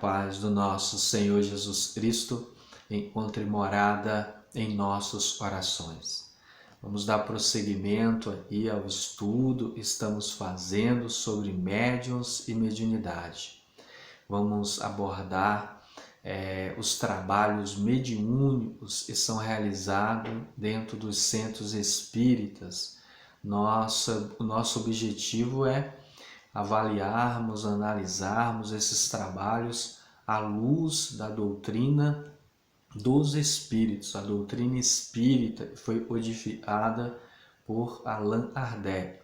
paz do nosso Senhor Jesus Cristo encontre morada em nossos corações. Vamos dar prosseguimento aqui ao estudo que estamos fazendo sobre médiuns e mediunidade. Vamos abordar os trabalhos mediúnicos que são realizados dentro dos centros espíritas. O nosso objetivo é avaliarmos, analisarmos esses trabalhos à luz da doutrina dos espíritos, a doutrina espírita que foi codificada por Allan Kardec.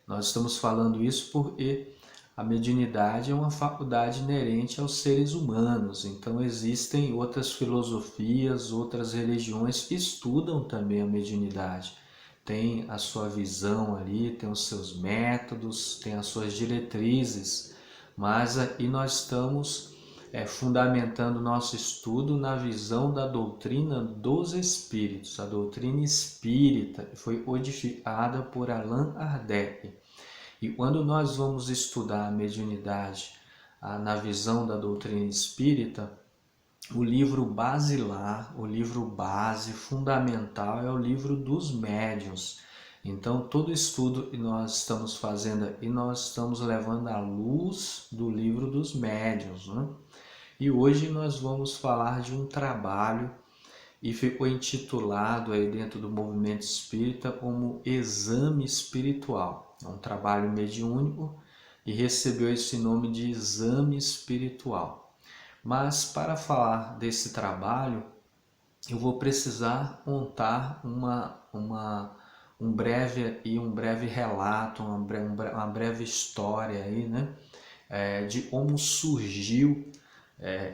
Nós estamos falando isso porque a mediunidade é uma faculdade inerente aos seres humanos, então existem outras filosofias, outras religiões que estudam também a mediunidade. Tem a sua visão ali, tem os seus métodos, tem as suas diretrizes, mas aqui nós estamos fundamentando o nosso estudo na visão da doutrina dos espíritos, a doutrina espírita que foi codificada por Allan Kardec. E quando nós vamos estudar a mediunidade na visão da doutrina espírita, o livro basilar, o livro base, fundamental, é o livro dos médiuns. Então, todo estudo que nós estamos fazendo aqui, nós estamos levando à luz do livro dos médiuns, né? E hoje nós vamos falar de um trabalho e ficou intitulado aí dentro do movimento espírita como Exame Espiritual. É um trabalho mediúnico e recebeu esse nome de Exame Espiritual. Mas para falar desse trabalho, eu vou precisar contar um breve relato, uma breve história aí, né? De como surgiu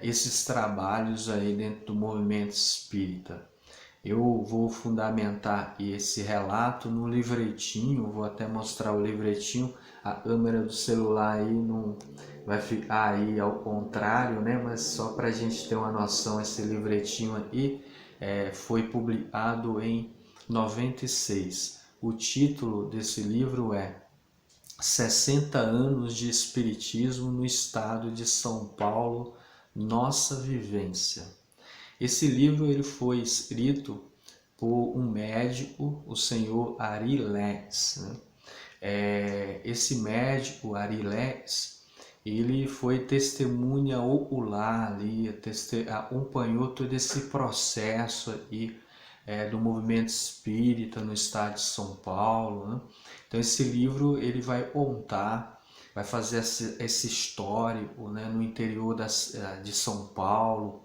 esses trabalhos aí dentro do movimento espírita. Eu vou fundamentar esse relato no livretinho, vou até mostrar o livretinho, a câmera do celular aí não vai ficar aí ao contrário, né? Mas só para a gente ter uma noção, esse livretinho aí foi publicado em 96. O título desse livro é 60 anos de Espiritismo no Estado de São Paulo, Nossa Vivência. Esse livro ele foi escrito por um médico, o senhor Arilex, né? Esse médico, Arilex, ele foi testemunha ocular ali, acompanhou todo esse processo aí, do movimento espírita no estado de São Paulo, né? Então esse livro ele vai contar, vai fazer esse histórico, né, no interior de São Paulo.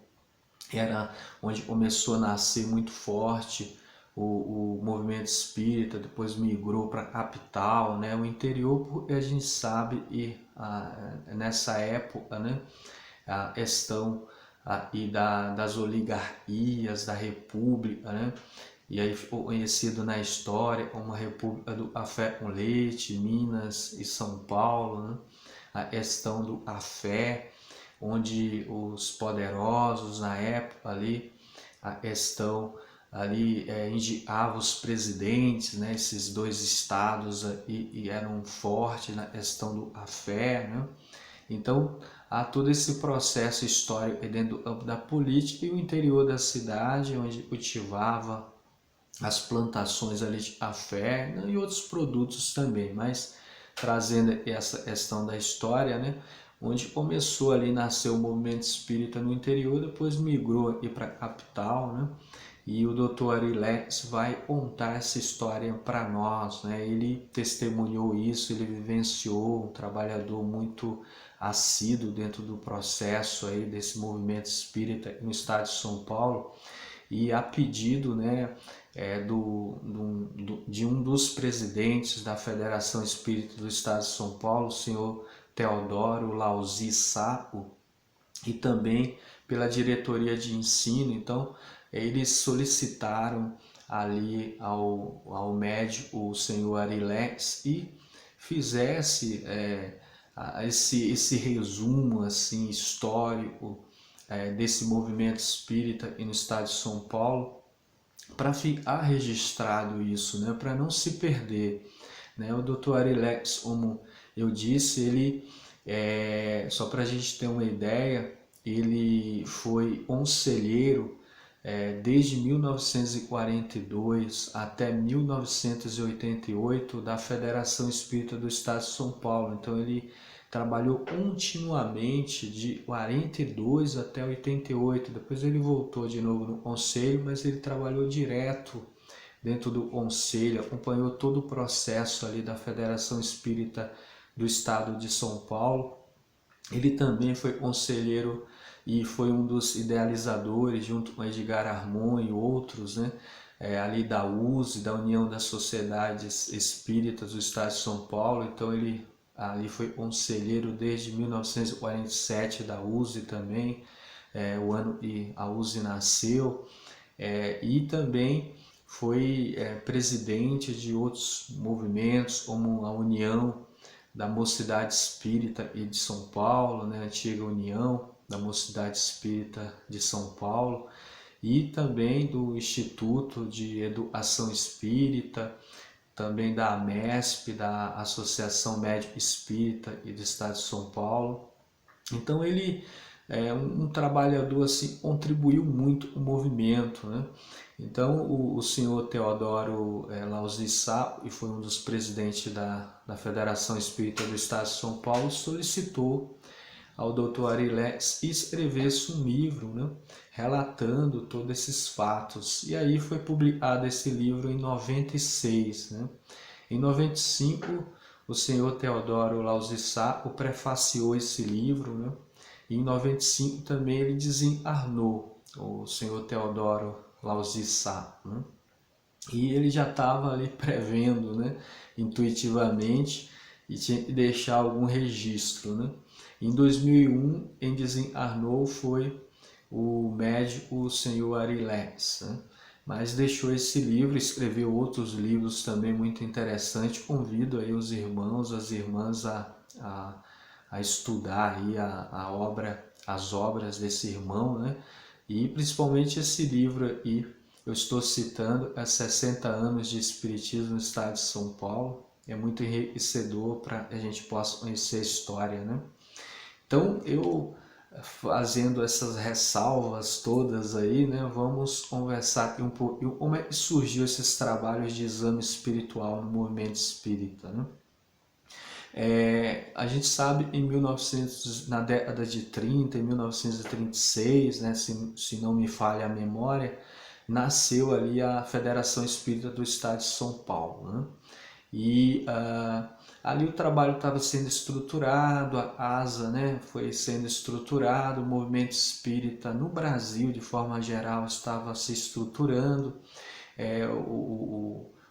Era onde começou a nascer muito forte o movimento espírita, depois migrou para a capital, né? O interior, porque a gente sabe, nessa época, né, a questão das oligarquias, da república, né? E aí ficou conhecido na história como a República do Café com Leite, Minas e São Paulo, né? A questão do café, onde os poderosos na época ali, a questão ali indicava os presidentes, né? Esses dois estados e eram fortes na questão do café, né? Então há todo esse processo histórico dentro do campo da política e o interior da cidade, onde cultivava as plantações ali de café, né? E outros produtos também, mas trazendo essa questão da história, né? Onde começou ali, nasceu o movimento espírita no interior, depois migrou aqui para a capital, né? E o Dr. Arilex vai contar essa história para nós, né? Ele testemunhou isso, ele vivenciou, um trabalhador muito assíduo dentro do processo aí desse movimento espírita no estado de São Paulo, e a pedido, né, de um dos presidentes da Federação Espírita do Estado de São Paulo, o senhor Teodoro Lauzi Sapo, e também pela diretoria de ensino. Então eles solicitaram ali ao médico, o senhor Arilex, e fizesse esse resumo assim histórico desse movimento espírita no estado de São Paulo, para ficar registrado isso, né, para não se perder, né? O Dr. Arilex, como eu disse, ele, só para a gente ter uma ideia, ele foi conselheiro desde 1942 até 1988 da Federação Espírita do Estado de São Paulo. Então ele trabalhou continuamente de 42 até 88. Depois ele voltou de novo no conselho, mas ele trabalhou direto dentro do conselho, acompanhou todo o processo ali da Federação Espírita do Estado de São Paulo. Ele também foi conselheiro e foi um dos idealizadores, junto com Edgar Armon e outros, né, ali da USE, da União das Sociedades Espíritas do Estado de São Paulo. Então ele ali foi conselheiro desde 1947 da USE também, o ano que a USE nasceu, e também foi presidente de outros movimentos, como a União da Mocidade Espírita e de São Paulo, né, a antiga União da Mocidade Espírita de São Paulo, e também do Instituto de Educação Espírita, também da AMESP, da Associação Médica Espírita e do Estado de São Paulo. Então ele é um trabalhador assim, contribuiu muito com o movimento, né? Então o senhor Teodoro Lauzi Sá, e foi um dos presidentes da Federação Espírita do Estado de São Paulo, solicitou ao Dr. Arilex escrevesse um livro, né, relatando todos esses fatos. E aí foi publicado esse livro em 96. Né? Em 95, o senhor Teodoro Lauzi Sá prefaciou esse livro, né? E em 95 também ele desencarnou, o senhor Teodoro Lauzi Sá, né? E ele já estava ali prevendo, né, intuitivamente, e tinha que deixar algum registro, né? Em 2001, quem desencarnou foi o médico o senhor Arilex, né? Mas deixou esse livro, escreveu outros livros também muito interessantes. Convido aí os irmãos, as irmãs a estudar aí as obras desse irmão, né? E principalmente esse livro aí, eu estou citando, 60 anos de Espiritismo no Estado de São Paulo. É muito enriquecedor para que a gente possa conhecer a história, né? Então, eu fazendo essas ressalvas todas aí, né, vamos conversar aqui um pouquinho como é que surgiu esses trabalhos de exame espiritual no movimento espírita, né? A gente sabe na década de 30, em 1936, né, se não me falha a memória, nasceu ali a Federação Espírita do Estado de São Paulo, né? E ali o trabalho estava sendo estruturado, a ASA, né, foi sendo estruturado, o movimento espírita no Brasil, de forma geral, estava se estruturando.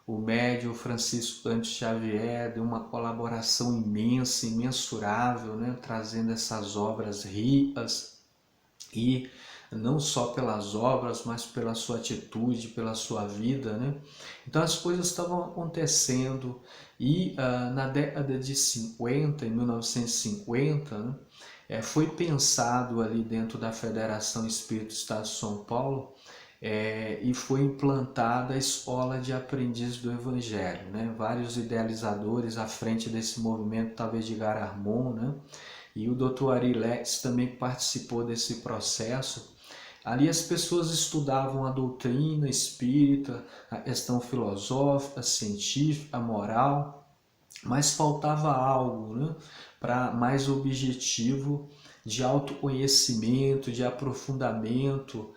O médium Francisco Cândido Xavier deu uma colaboração imensa, imensurável, né, trazendo essas obras ricas, e não só pelas obras, mas pela sua atitude, pela sua vida, né? Então as coisas estavam acontecendo, e na década de 50, em 1950, né, foi pensado ali dentro da Federação Espírita do Estado de São Paulo, e foi implantada a Escola de Aprendiz do Evangelho, né? Vários idealizadores à frente desse movimento, talvez Edgar Armon, né? E o Dr. Arilex também participou desse processo. Ali as pessoas estudavam a doutrina espírita, a questão filosófica, científica, moral, mas faltava algo, né, para mais objetivo de autoconhecimento, de aprofundamento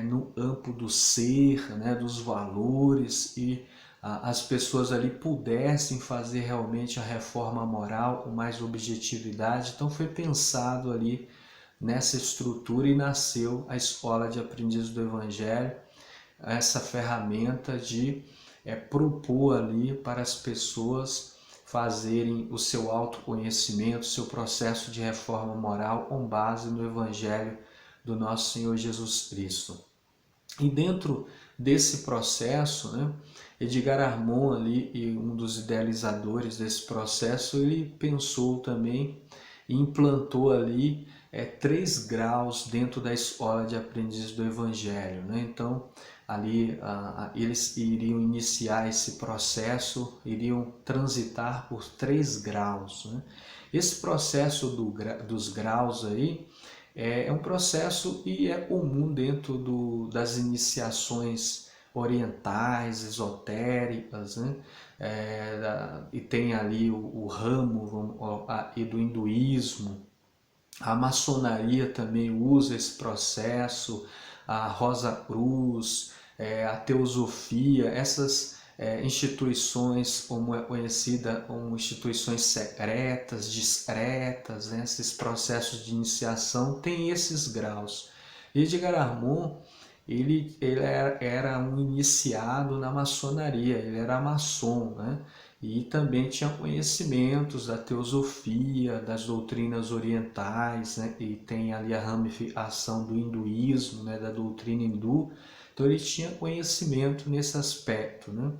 no campo do ser, né, dos valores, e as pessoas ali pudessem fazer realmente a reforma moral com mais objetividade. Então foi pensado ali nessa estrutura e nasceu a Escola de Aprendiz do Evangelho, essa ferramenta de propor ali para as pessoas fazerem o seu autoconhecimento, o seu processo de reforma moral com base no Evangelho do nosso Senhor Jesus Cristo. E dentro desse processo, né, Edgar Armon ali, e um dos idealizadores desse processo, ele pensou também e implantou ali 3 graus dentro da Escola de Aprendiz do Evangelho, né? Então ali eles iriam iniciar esse processo, iriam transitar por 3 graus, né? Esse processo dos graus aí É um processo e é comum dentro das iniciações orientais, esotéricas, né? E tem ali o ramo e do hinduísmo. A maçonaria também usa esse processo, a Rosa Cruz, a Teosofia, essas instituições, como é conhecida como instituições secretas, discretas, né? Esses processos de iniciação têm esses graus. Edgar Armand, ele era um iniciado na maçonaria, ele era maçom, né? E também tinha conhecimentos da teosofia, das doutrinas orientais, né? E tem ali a ramificação do hinduísmo, né? Da doutrina hindu. Então ele tinha conhecimento nesse aspecto, né?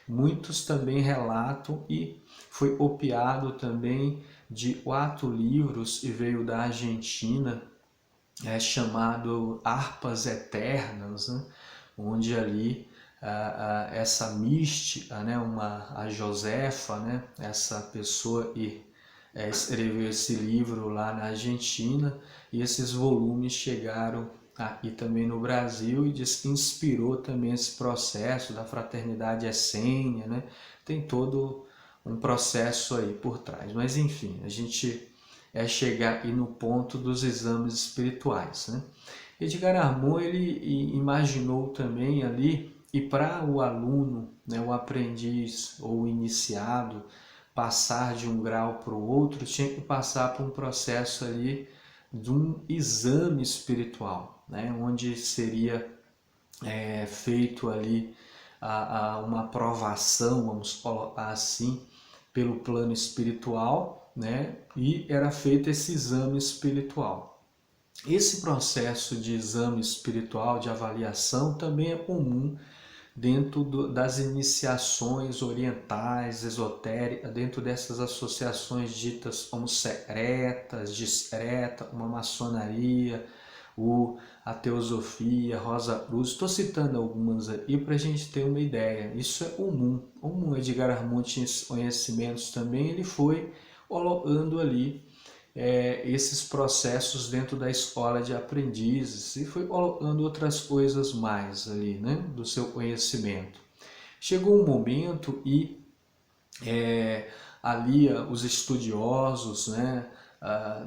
Muitos também relatam e foi copiado também de 4 livros e veio da Argentina, chamado Harpas Eternas, né? Onde ali essa mística, né? A Josefa, né? Essa pessoa escreveu esse livro lá na Argentina, e esses volumes chegaram aqui também no Brasil, e diz que inspirou também esse processo da fraternidade essênia, né? Tem todo um processo aí por trás, mas enfim, a gente chegar aí no ponto dos exames espirituais, né? Edgar Armand, ele imaginou também ali, e para o aluno, né, o aprendiz ou o iniciado passar de um grau para o outro, tinha que passar por um processo ali de um exame espiritual, né, onde seria feito ali uma aprovação, vamos colocar assim, pelo plano espiritual, né, e era feito esse exame espiritual. Esse processo de exame espiritual, de avaliação, também é comum dentro das iniciações orientais, esotéricas, dentro dessas associações ditas como secretas, discretas, como a maçonaria, a teosofia, Rosa Cruz. Estou citando algumas aí para a gente ter uma ideia. Isso é comum. Como Edgar Armand tinha conhecimentos também, ele foi colocando ali esses processos dentro da escola de aprendizes e foi colocando outras coisas mais ali, né, do seu conhecimento. Chegou um momento e ali os estudiosos, né,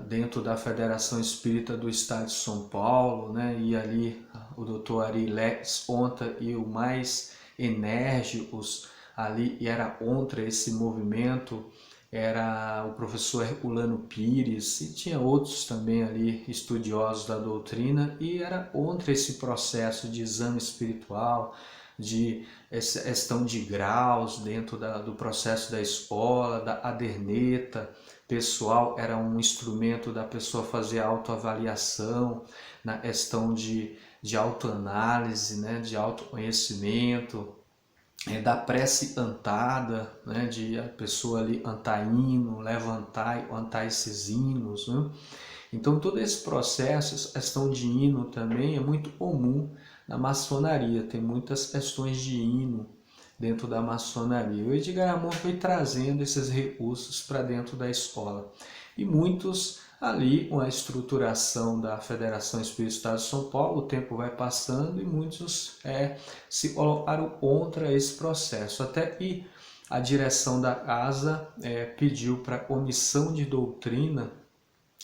dentro da Federação Espírita do Estado de São Paulo, né, e ali o Dr. Ari Lex Onta e o mais enérgicos ali, e era contra esse movimento, era o professor Herculano Pires, e tinha outros também ali estudiosos da doutrina, e era contra esse processo de exame espiritual, de questão de graus dentro do processo da escola, da caderneta pessoal, era um instrumento da pessoa fazer autoavaliação, na questão de autoanálise, né, de autoconhecimento, da prece cantada, né, de a pessoa ali cantar hino, levantar e cantar esses hinos, né? Então todo esse processo, essa questão de hino também é muito comum na maçonaria, tem muitas questões de hino dentro da maçonaria. O Edgar Armand foi trazendo esses recursos para dentro da escola, e muitos ali com a estruturação da Federação Espírita do Estado de São Paulo, o tempo vai passando e muitos se colocaram contra esse processo, até que a direção da casa pediu para a comissão de doutrina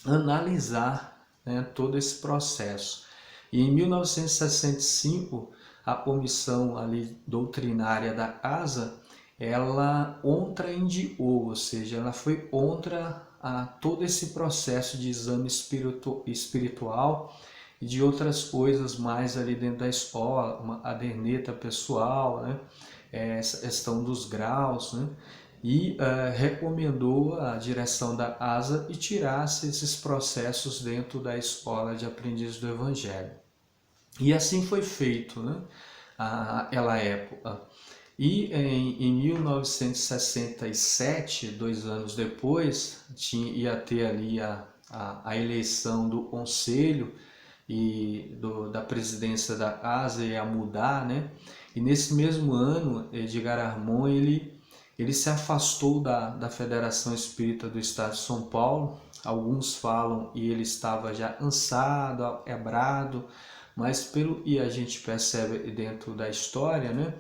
analisar, né, todo esse processo. E em 1965, a comissão ali doutrinária da casa, ela contraindicou, ou seja, ela foi contra todo esse processo de exame espiritual e de outras coisas mais ali dentro da escola, uma caderneta pessoal, né? Essa questão dos graus, né? E recomendou à direção da ASA e tirasse esses processos dentro da escola de aprendizes do Evangelho. E assim foi feito, né? Naquela época. E em 1967, 2 anos depois, ia ter ali a eleição do conselho e da presidência da casa, ia mudar, né? E nesse mesmo ano, Edgar Armand, ele se afastou da Federação Espírita do Estado de São Paulo, alguns falam e ele estava já cansado, quebrado, mas pelo que a gente percebe dentro da história, né?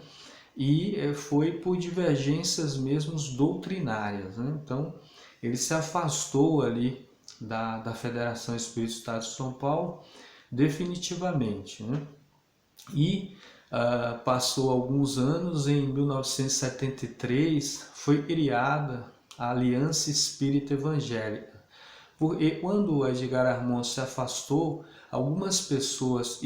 E foi por divergências mesmo doutrinárias, né? Então ele se afastou ali da Federação Espírita do Estado de São Paulo definitivamente, né? E passou alguns anos, em 1973 foi criada a Aliança Espírita Evangélica. Porque quando o Edgar Armond se afastou, algumas pessoas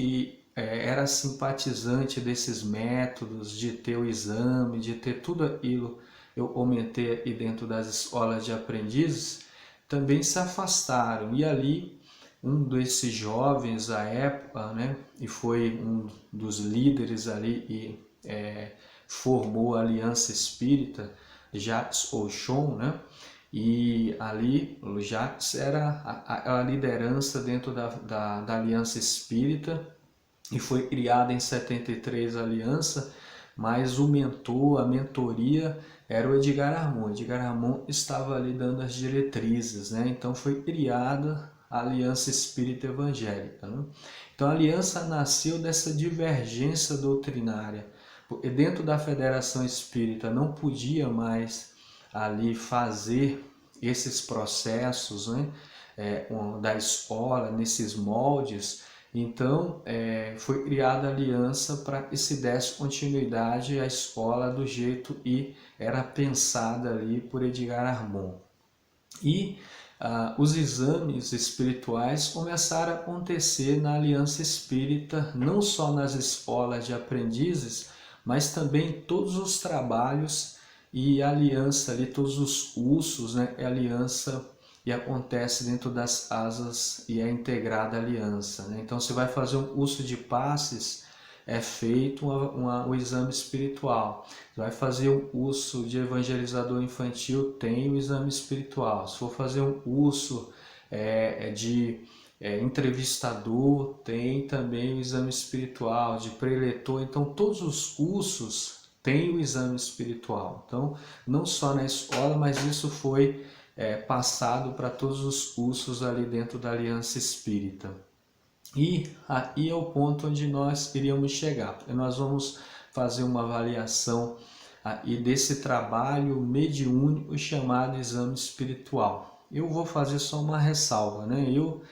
era simpatizante desses métodos de ter o exame, de ter tudo aquilo eu comentei aqui dentro das escolas de aprendizes, também se afastaram. E ali um desses jovens à época, né, e foi um dos líderes ali e formou a Aliança Espírita, Jacques Auchon, né? E ali o Jacques era a liderança dentro da Aliança Espírita, e foi criada em 73 a Aliança, mas o mentor, a mentoria era o Edgar Armond. Edgar Armond estava ali dando as diretrizes, né? Então foi criada a Aliança Espírita Evangélica, né? Então a aliança nasceu dessa divergência doutrinária, porque dentro da Federação Espírita não podia mais ali fazer esses processos, né? Da escola, nesses moldes. Então foi criada a aliança para que se desse continuidade à escola do jeito e era pensada ali por Edgar Armond. E os exames espirituais começaram a acontecer na Aliança Espírita, não só nas escolas de aprendizes, mas também em todos os trabalhos e a aliança ali, todos os cursos, né? É aliança e acontece dentro das asas e é integrada a aliança, né? Então você vai fazer um curso de passes, é feito o exame espiritual. Você vai fazer um curso de evangelizador infantil, tem o exame espiritual. Se for fazer um curso de entrevistador, tem também o exame espiritual, de preletor. Então todos os cursos têm o exame espiritual. Então não só na escola, mas isso foi passado para todos os cursos ali dentro da Aliança Espírita. E aí é o ponto onde nós iríamos chegar. Nós vamos fazer uma avaliação aí desse trabalho mediúnico chamado exame espiritual. Eu vou fazer só uma ressalva, né? Eu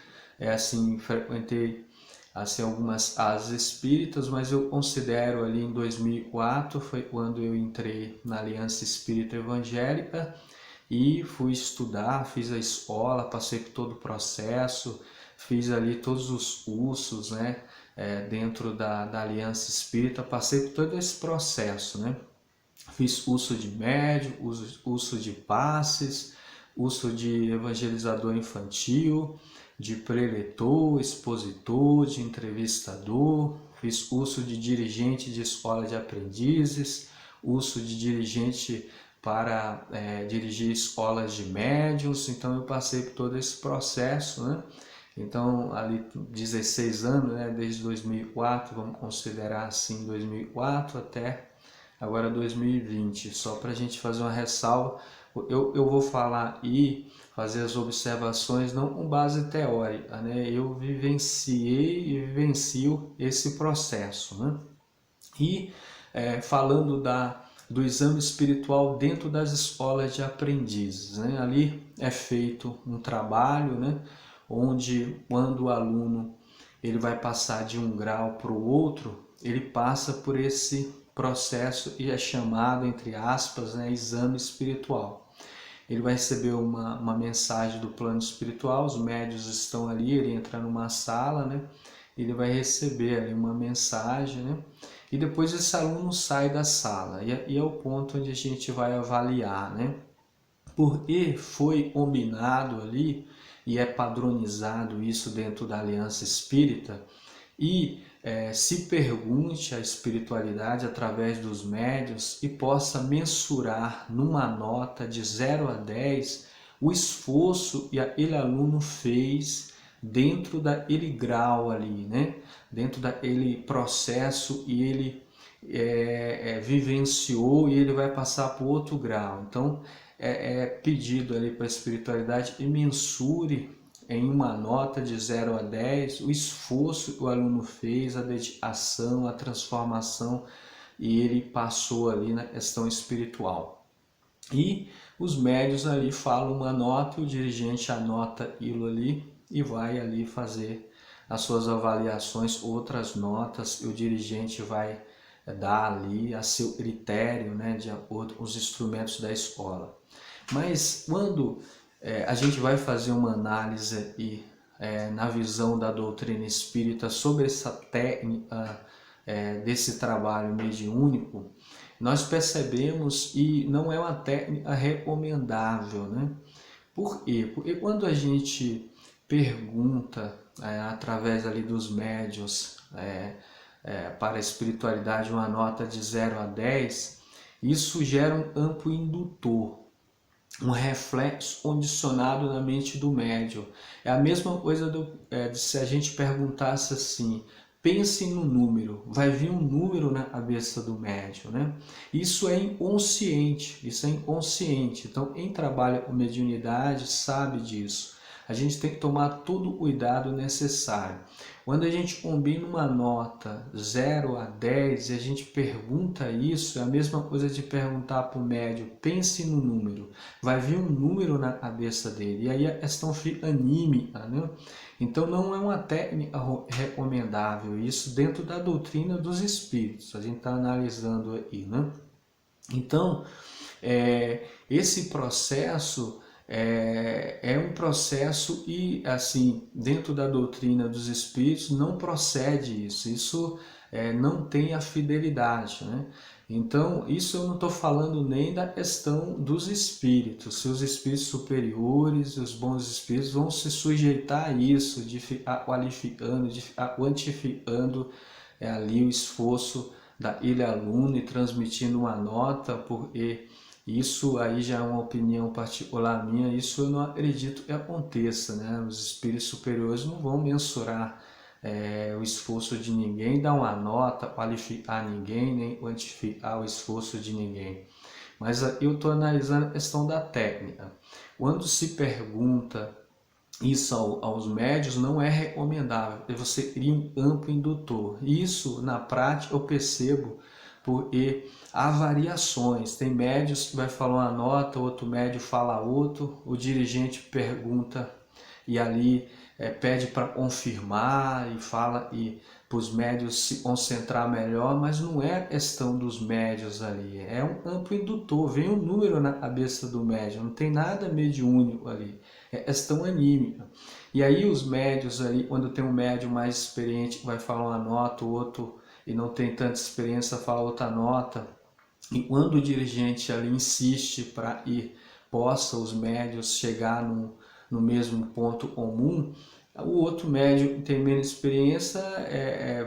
frequentei assim, algumas asas espíritas, mas eu considero ali em 2004, foi quando eu entrei na Aliança Espírita Evangélica e fui estudar, fiz a escola, passei por todo o processo, fiz ali todos os cursos, né, dentro da Aliança Espírita, passei por todo esse processo, né. Fiz curso de médium, curso de passes, curso de evangelizador infantil, de preletor, expositor, de entrevistador, fiz curso de dirigente de escola de aprendizes, curso de dirigente para dirigir escolas de médiuns. Então eu passei por todo esse processo, né? Então ali 16 anos, né? Desde 2004, vamos considerar assim 2004 até agora 2020, só para a gente fazer uma ressalva. Eu vou falar e fazer as observações não com base teórica, né? Eu vivenciei e vivencio esse processo, né? E falando do exame espiritual dentro das escolas de aprendizes, né? Ali é feito um trabalho, né? Onde quando o aluno ele vai passar de um grau para o outro, ele passa por esse processo e é chamado, entre aspas, né, exame espiritual. Ele vai receber uma mensagem do plano espiritual, os médiuns estão ali, ele entra numa sala, né, ele vai receber ali uma mensagem, né, e depois esse aluno sai da sala, e é o ponto onde a gente vai avaliar, né, porque foi combinado ali, e é padronizado isso dentro da Aliança Espírita, e se pergunte a espiritualidade através dos médiuns e possa mensurar numa nota de 0 a 10 o esforço que aquele aluno fez dentro daquele grau ali, né? Dentro daquele processo e ele vivenciou e ele vai passar para outro grau. Então pedido ali para a espiritualidade e mensure em uma nota de 0 a 10 o esforço que o aluno fez, a dedicação, a transformação, e ele passou ali na questão espiritual. E os médios ali falam uma nota, o dirigente anota aquilo ali e vai ali fazer as suas avaliações, outras notas, e o dirigente vai dar ali a seu critério, né, de acordo com os instrumentos da escola. Mas quando a gente vai fazer uma análise aí, na visão da doutrina espírita sobre essa técnica desse trabalho mediúnico, nós percebemos e não é uma técnica recomendável, né? Por quê? Porque quando a gente pergunta através ali dos médiuns para a espiritualidade uma nota de 0 a 10, isso gera um campo indutor, um reflexo condicionado na mente do médium. É a mesma coisa de se a gente perguntasse assim: pense no número, vai vir um número na cabeça do médium, né? Isso é inconsciente, Então, quem trabalha com mediunidade sabe disso. A gente tem que tomar todo o cuidado necessário. Quando a gente combina uma nota 0 a 10 e a gente pergunta isso, é a mesma coisa de perguntar para o médium: pense no número. Vai vir um número na cabeça dele, e aí a questão fica anímica, né? Então não é uma técnica recomendável isso dentro da doutrina dos espíritos. A gente está analisando aí, né? Então, esse processo é um processo e, assim, dentro da doutrina dos espíritos não procede isso não tem a fidelidade, né? Então, isso eu não estou falando nem da questão dos espíritos, se os espíritos superiores, os bons espíritos vão se sujeitar a isso, de ficar qualificando, de ficar quantificando ali o esforço daquele aluno e transmitindo uma nota, porque isso aí já é uma opinião particular minha, isso eu não acredito que aconteça, né? Os espíritos superiores não vão mensurar o esforço de ninguém, dar uma nota, qualificar ninguém, nem quantificar o esforço de ninguém. Mas eu estou analisando a questão da técnica. Quando se pergunta isso aos médios, não é recomendável, você cria um campo indutor. Isso, na prática, eu percebo porque há variações. Tem médios que vai falar uma nota, outro médio fala outro, o dirigente pergunta e ali pede para confirmar e fala e para os médios se concentrar melhor, mas não é questão dos médios ali, é um campo indutor, vem um número na cabeça do médium, não tem nada mediúnico ali, é questão anímica. E aí os médios ali, quando tem um médium mais experiente que vai falar uma nota, o outro e não tem tanta experiência fala outra nota, e quando o dirigente ali insiste para ir, possa os médios chegar no mesmo ponto comum, o outro médium que tem menos experiência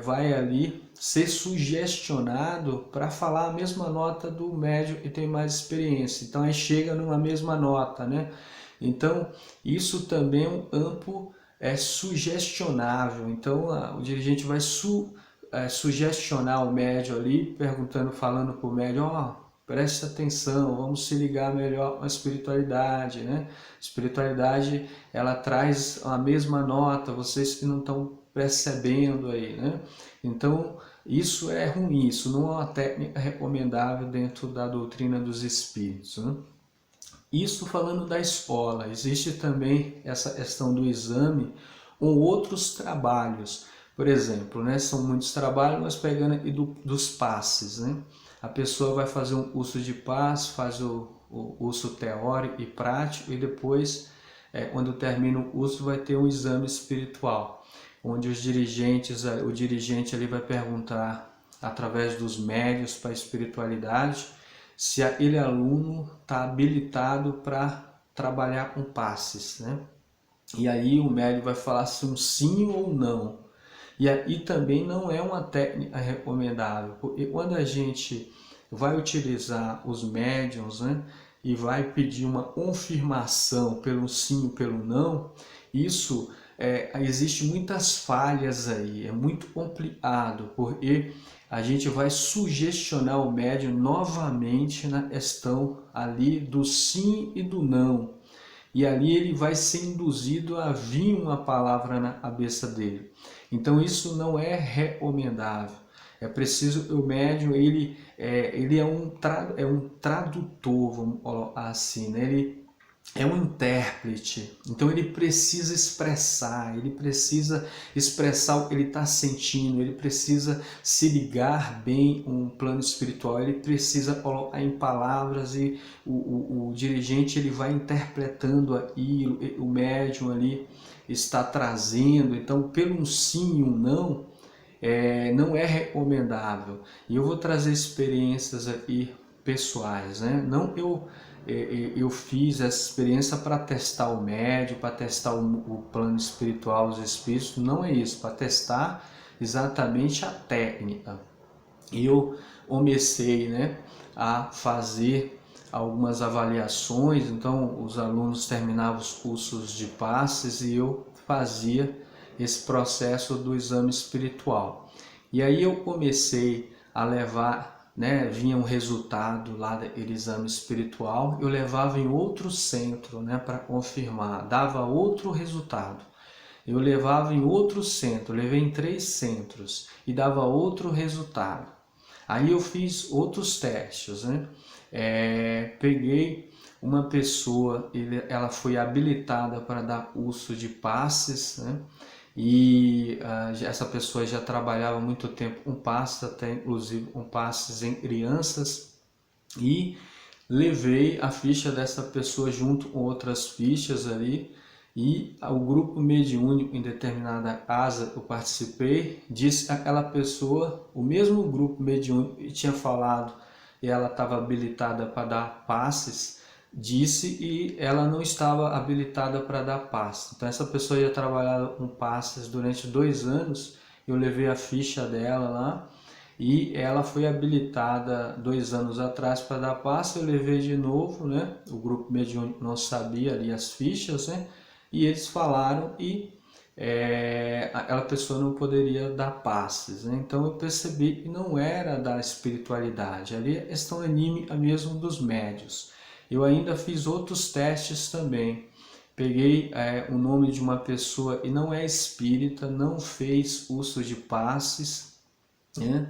vai ali ser sugestionado para falar a mesma nota do médium que tem mais experiência. Então aí chega numa mesma nota, né? Então isso também é um campo sugestionável. Então o dirigente vai sugestionar o médium ali, perguntando, falando para o médium: preste atenção, vamos se ligar melhor com a espiritualidade, né? Espiritualidade, ela traz a mesma nota, vocês que não estão percebendo aí, né? Então, isso é ruim, isso não é uma técnica recomendável dentro da doutrina dos espíritos, né? Isso falando da escola, existe também essa questão do exame ou outros trabalhos. Por exemplo, né, são muitos trabalhos, mas pegando aqui dos passes, né? A pessoa vai fazer um curso de passe, faz o curso teórico e prático, e depois, quando termina o curso, vai ter um exame espiritual, onde o dirigente ali vai perguntar, através dos médios para a espiritualidade, se aquele aluno está habilitado para trabalhar com passes, né? E aí o médium vai falar se um sim ou não. E aí também não é uma técnica recomendável, porque quando a gente vai utilizar os médiums, né, e vai pedir uma confirmação pelo sim ou pelo não, isso existe muitas falhas aí, é muito complicado, porque a gente vai sugestionar o médium novamente na questão ali do sim e do não. E ali ele vai ser induzido a vir uma palavra na cabeça dele. Então isso não é recomendável. É preciso, o médium ele é um tradutor, vamos colocar assim, né? Ele é um intérprete, então ele precisa expressar o que ele está sentindo, ele precisa se ligar bem um plano espiritual, ele precisa colocar em palavras e o dirigente ele vai interpretando aquilo, o médium ali está trazendo, então pelo um sim e um não, não é recomendável. E eu vou trazer experiências aqui pessoais, né? Não eu fiz essa experiência para testar o médium, para testar o plano espiritual, os espíritos, não é isso, para testar exatamente a técnica. E eu comecei, né, a fazer algumas avaliações, então os alunos terminavam os cursos de passes e eu fazia esse processo do exame espiritual. E aí eu comecei a levar, né, vinha um resultado lá daquele exame espiritual, eu levava em outro centro, né, para confirmar, dava outro resultado. Eu levava em outro centro, levei em 3 centros e dava outro resultado. Aí eu fiz outros testes, né? Peguei uma pessoa, ela foi habilitada para dar curso de passes, né? E essa pessoa já trabalhava há muito tempo com passes, até inclusive com passes em crianças, e levei a ficha dessa pessoa junto com outras fichas ali, e o grupo mediúnico em determinada casa eu participei, disse aquela pessoa, o mesmo grupo mediúnico que tinha falado e ela estava habilitada para dar passes, disse e ela não estava habilitada para dar passes. Então essa pessoa ia trabalhar com passes durante 2 anos, eu levei a ficha dela lá, e ela foi habilitada 2 anos atrás para dar passe, eu levei de novo, né? O grupo mediúnico não sabia ali as fichas, né? E eles falaram e aquela pessoa não poderia dar passes, né? Então eu percebi que não era da espiritualidade, ali é questão anímica mesmo dos médios. Eu ainda fiz outros testes também. Peguei o nome de uma pessoa e não é espírita, não fez uso de passes, né?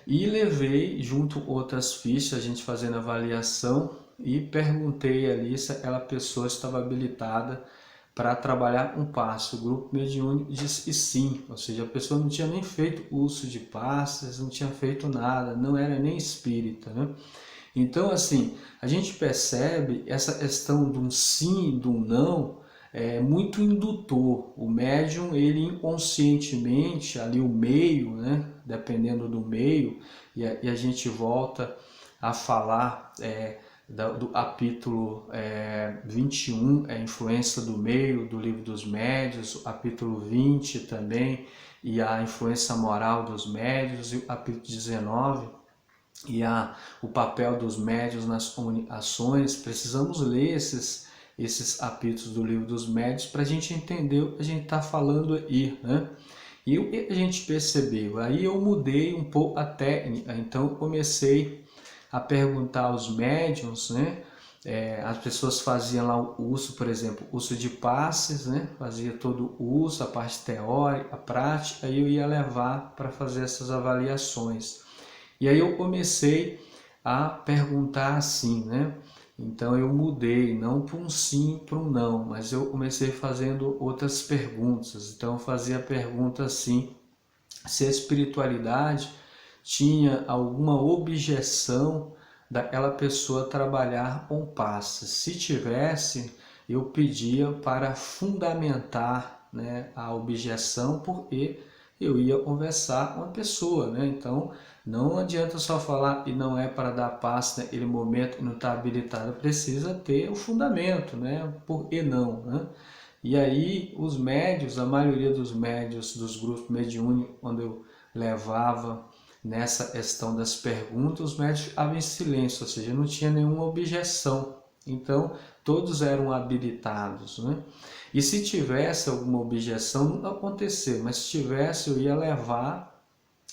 E levei junto outras fichas, a gente fazendo avaliação, e perguntei ali se aquela pessoa estava habilitada para trabalhar um passe. O grupo mediúnico disse que sim, ou seja, a pessoa não tinha nem feito uso de passes, não tinha feito nada, não era nem espírita, né? Então, assim, a gente percebe essa questão de um sim e de um não, é muito indutor. O médium, ele inconscientemente, ali o meio, né, dependendo do meio, e a gente volta a falar do capítulo 21, a influência do meio, do livro dos médios, o capítulo 20 também, e a influência moral dos médios, e o capítulo 19, e o papel dos médios nas comunicações. Precisamos ler esses capítulos do livro dos médios para a gente entender o que a gente está falando aí, né? E o que a gente percebeu? Aí eu mudei um pouco a técnica, então eu comecei a perguntar aos médiuns, né? As pessoas faziam lá o uso, por exemplo, uso de passes, né? Fazia todo o uso, a parte teórica, a prática, aí eu ia levar para fazer essas avaliações. E aí eu comecei a perguntar assim, né? Então eu mudei, não para um sim, para um não, mas eu comecei fazendo outras perguntas. Então eu fazia a pergunta assim, se a espiritualidade tinha alguma objeção daquela pessoa trabalhar com passes. Se tivesse, eu pedia para fundamentar, né, a objeção, porque eu ia conversar com a pessoa, né? Então não adianta só falar e não é para dar passe naquele momento e não está habilitado, precisa ter o fundamento, né? Por que não, né? E aí os médios, a maioria dos médios dos grupos mediúnicos, quando eu levava nessa questão das perguntas, os médios ficavam em silêncio, ou seja, não tinha nenhuma objeção. Então todos eram habilitados, né? E se tivesse alguma objeção, não acontecer, mas se tivesse, eu ia levar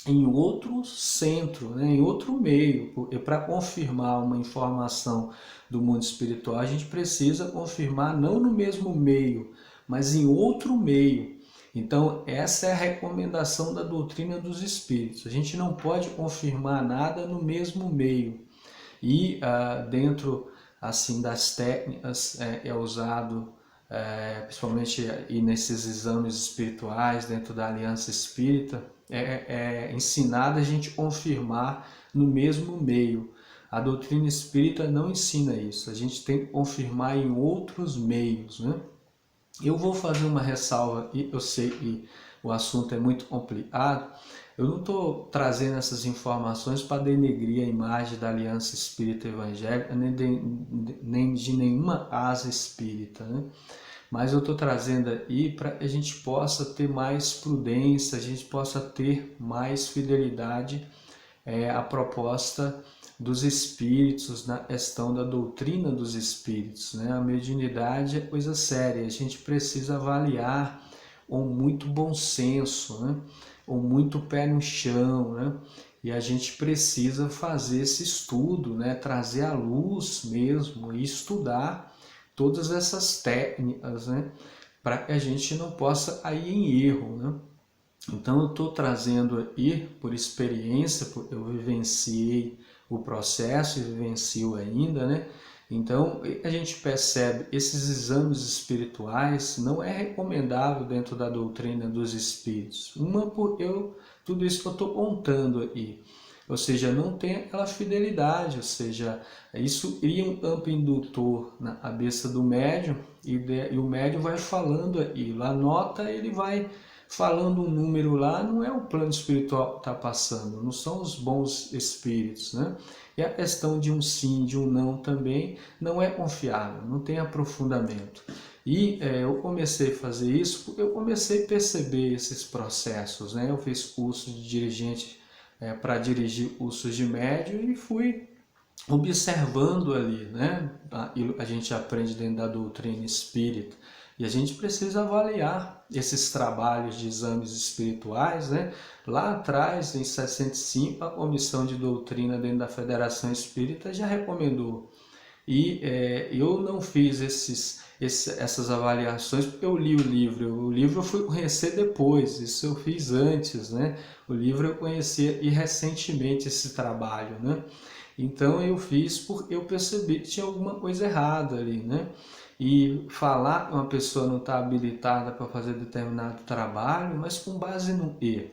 em outro centro, né, em outro meio. Para confirmar uma informação do mundo espiritual, a gente precisa confirmar não no mesmo meio, mas em outro meio. Então, essa é a recomendação da doutrina dos espíritos. A gente não pode confirmar nada no mesmo meio. E dentro assim das técnicas é usado principalmente e nesses exames espirituais dentro da Aliança Espírita, é ensinado a gente confirmar no mesmo meio. A doutrina espírita não ensina isso, a gente tem que confirmar em outros meios, né? Eu vou fazer uma ressalva, e eu sei que o assunto é muito complicado, eu não estou trazendo essas informações para denegrir a imagem da Aliança Espírita Evangélica, nem de nenhuma asa espírita, né? Mas eu estou trazendo aí para que a gente possa ter mais prudência, a gente possa ter mais fidelidade à proposta dos espíritos, na questão da doutrina dos espíritos, né? A mediunidade é coisa séria, a gente precisa avaliar com muito bom senso, né? Com muito pé no chão, né? E a gente precisa fazer esse estudo, né? Trazer à luz mesmo e estudar todas essas técnicas, né? Para que a gente não possa cair em erro, né? Então eu estou trazendo aí por experiência, porque eu vivenciei o processo e vivencio ainda, né? Então a gente percebe esses exames espirituais não é recomendável dentro da doutrina dos espíritos. Tudo isso que eu estou contando aí, ou seja, não tem aquela fidelidade, ou seja, isso cria um campo indutor na cabeça do médium e o médium vai falando aí, lá nota ele vai falando um número lá, não é o plano espiritual que está passando, não são os bons espíritos, né? E a questão de um sim, de um não também não é confiável, não tem aprofundamento. E eu comecei a fazer isso porque eu comecei a perceber esses processos, né? Eu fiz curso de dirigente para dirigir cursos de médio e fui observando ali, né? A gente aprende dentro da doutrina espírita. E a gente precisa avaliar esses trabalhos de exames espirituais, né? Lá atrás, em 65, a Comissão de Doutrina dentro da Federação Espírita já recomendou. E eu não fiz essas avaliações porque eu li o livro. O livro eu fui conhecer depois, isso eu fiz antes, né? O livro eu conhecia e recentemente esse trabalho, né? Então eu fiz porque eu percebi que tinha alguma coisa errada ali, né? E falar que uma pessoa não está habilitada para fazer determinado trabalho, mas com base no erro.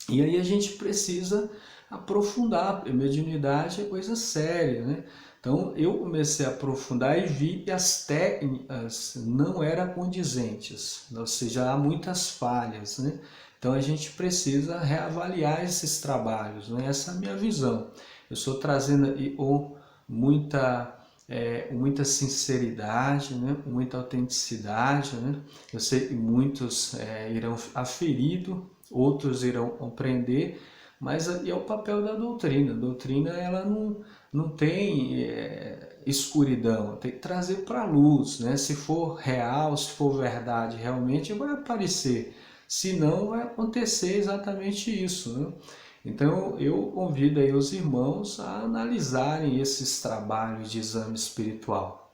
E aí a gente precisa aprofundar, porque mediunidade é coisa séria, né? Então eu comecei a aprofundar e vi que as técnicas não eram condizentes, ou seja, há muitas falhas, né? Então a gente precisa reavaliar esses trabalhos, né? Essa é a minha visão. Eu estou trazendo aí muita sinceridade, né? Muita autenticidade, né? Eu sei que muitos irão aferido, outros irão compreender, mas aí é o papel da doutrina. A doutrina ela não tem escuridão, tem que trazer para a luz, né? Se for real, se for verdade, realmente vai aparecer. Se não, vai acontecer exatamente isso, né? Então eu convido aí os irmãos a analisarem esses trabalhos de exame espiritual.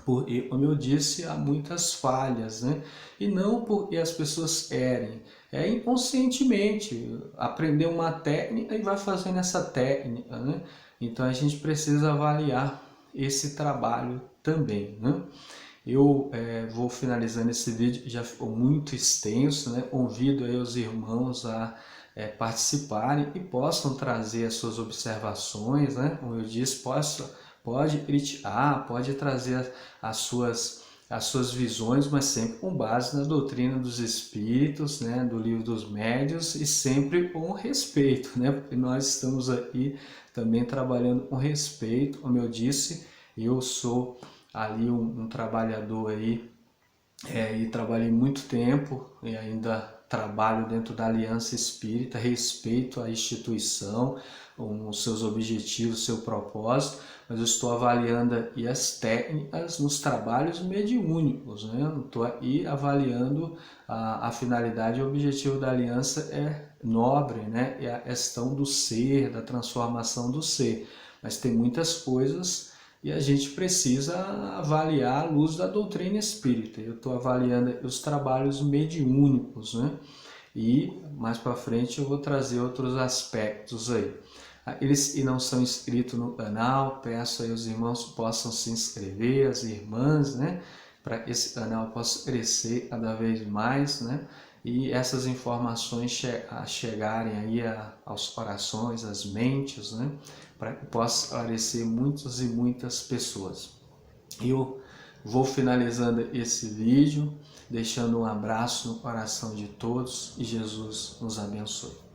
Porque, como eu disse, há muitas falhas, né? E não porque as pessoas querem, é inconscientemente, aprender uma técnica e vai fazendo essa técnica, né? Então a gente precisa avaliar esse trabalho também, né? Eu vou finalizando esse vídeo, já ficou muito extenso, né? Convido aí os irmãos a participarem e possam trazer as suas observações, né? Como eu disse, pode criticar, pode trazer as suas visões, mas sempre com base na doutrina dos espíritos, né? Do livro dos médiuns e sempre com respeito, né? Porque nós estamos aqui também trabalhando com respeito, como eu disse, eu sou ali um trabalhador aí e trabalhei muito tempo e ainda trabalho dentro da Aliança Espírita, respeito à instituição, os seus objetivos, seu propósito, mas eu estou avaliando aí as técnicas nos trabalhos mediúnicos, né? Eu não estou aí avaliando a finalidade e o objetivo da aliança é nobre, né? É a questão do ser, da transformação do ser, mas tem muitas coisas e a gente precisa avaliar à luz da doutrina espírita. Eu estou avaliando os trabalhos mediúnicos, né? E mais para frente eu vou trazer outros aspectos aí. Aqueles que não são inscritos no canal, peço aí os irmãos possam se inscrever, as irmãs, né? Para que esse canal possa crescer cada vez mais, né? E essas informações chegarem aí aos corações, às mentes, né? Para que possa esclarecer muitas e muitas pessoas. Eu vou finalizando esse vídeo, deixando um abraço no coração de todos e Jesus nos abençoe.